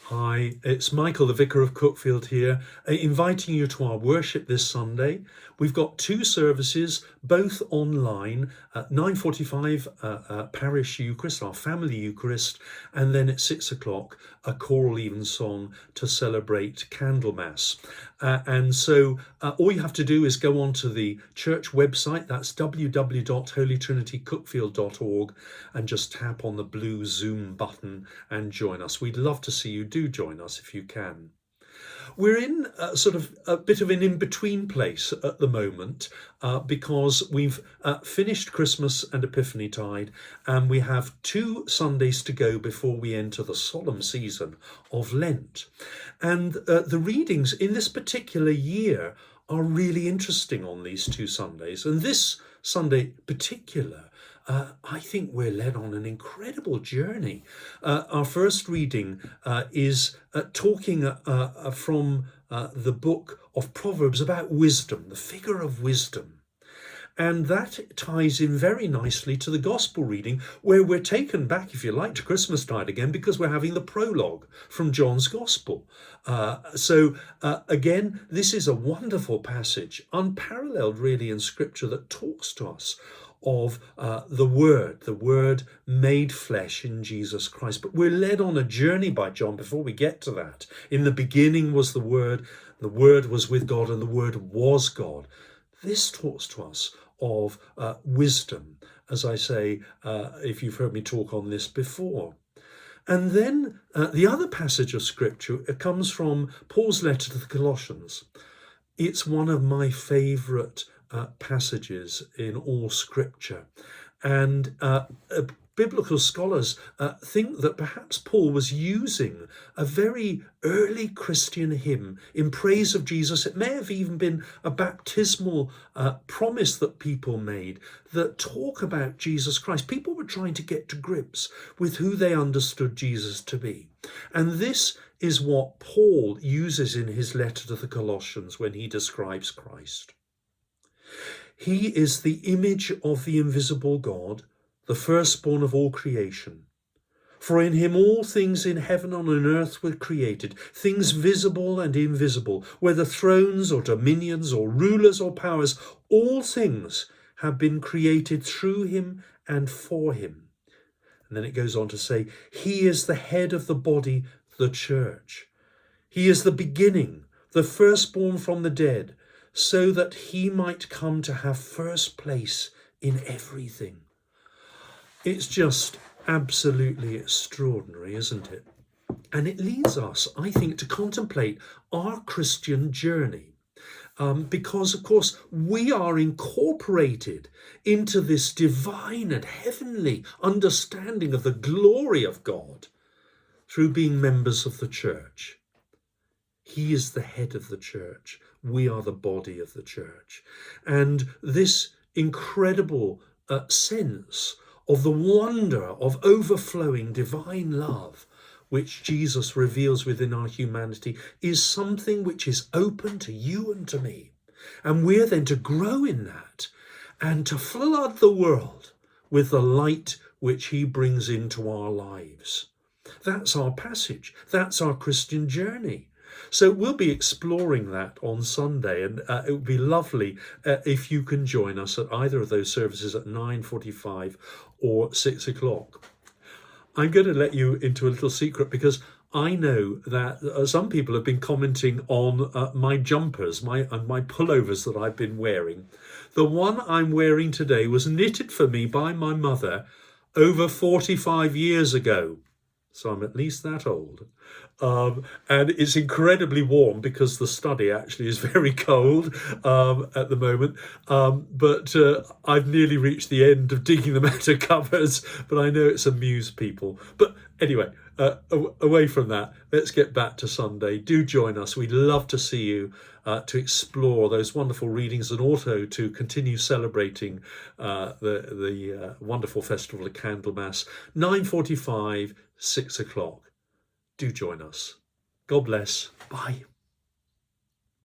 Hi, it's Michael, the Vicar of Cuckfield here, inviting you to our worship this Sunday. We've got two services, both online, at 9:45 Parish Eucharist, our family Eucharist, and then at 6 o'clock, a choral evensong to celebrate Candlemas. And so all you have to do is go onto the church website, that's www.holytrinitycuckfield.org, and just tap on the blue Zoom button and join us. We'd love to see you. Do join us if you can. We're in sort of a bit of an in-between place at the moment because we've finished Christmas and Epiphany Tide, and we have 2 Sundays to go before we enter the solemn season of Lent. And the readings in this particular year are really interesting on these 2 Sundays. And this Sunday particular, I think we're led on an incredible journey. Our first reading is talking from the book of Proverbs about wisdom, the figure of wisdom. And that ties in very nicely to the gospel reading, where we're taken back, if you like, to Christmastide again, because we're having the prologue from John's gospel. Again, this is a wonderful passage, unparalleled really in scripture, that talks to us of the Word made flesh in Jesus Christ. But we're led on a journey by John before we get to that. In the beginning was the Word was with God, and the Word was God. This talks to us of wisdom, as I say, if you've heard me talk on this before. And then the other passage of scripture comes from Paul's letter to the Colossians. It's one of my favourite passages in all scripture, and biblical scholars think that perhaps Paul was using a very early Christian hymn in praise of Jesus. It may have even been a baptismal promise that people made that talk about Jesus Christ. People were trying to get to grips with who they understood Jesus to be, and this is what Paul uses in his letter to the Colossians when he describes Christ. He is the image of the invisible God, the firstborn of all creation. For in him all things in heaven and on earth were created, things visible and invisible, whether thrones or dominions or rulers or powers, all things have been created through him and for him. And then it goes on to say, he is the head of the body, the church. He is the beginning, the firstborn from the dead, so that he might come to have first place in everything. It's just absolutely extraordinary, isn't it? And it leads us, I think, to contemplate our Christian journey. Because, of course, we are incorporated into this divine and heavenly understanding of the glory of God through being members of the church. He is the head of the church. We are the body of the church. And this incredible sense of the wonder of overflowing divine love which Jesus reveals within our humanity is something which is open to you and to me. And we're then to grow in that and to flood the world with the light which he brings into our lives. That's our passage. That's our Christian journey. So we'll be exploring that on Sunday, and it would be lovely if you can join us at either of those services at 9:45 or 6 o'clock. I'm going to let you into a little secret, because I know that some people have been commenting on my jumpers, my pullovers that I've been wearing. The one I'm wearing today was knitted for me by my mother over 45 years ago. So I'm at least that old. And it's incredibly warm because the study actually is very cold at the moment. But I've nearly reached the end of digging them out of cupboards, but I know it's amused people. But anyway, away from that, let's get back to Sunday. Do join us. We'd love to see you to explore those wonderful readings and also to continue celebrating the wonderful festival of Candlemas. 9:45, 6 o'clock. Do join us. God bless. Bye.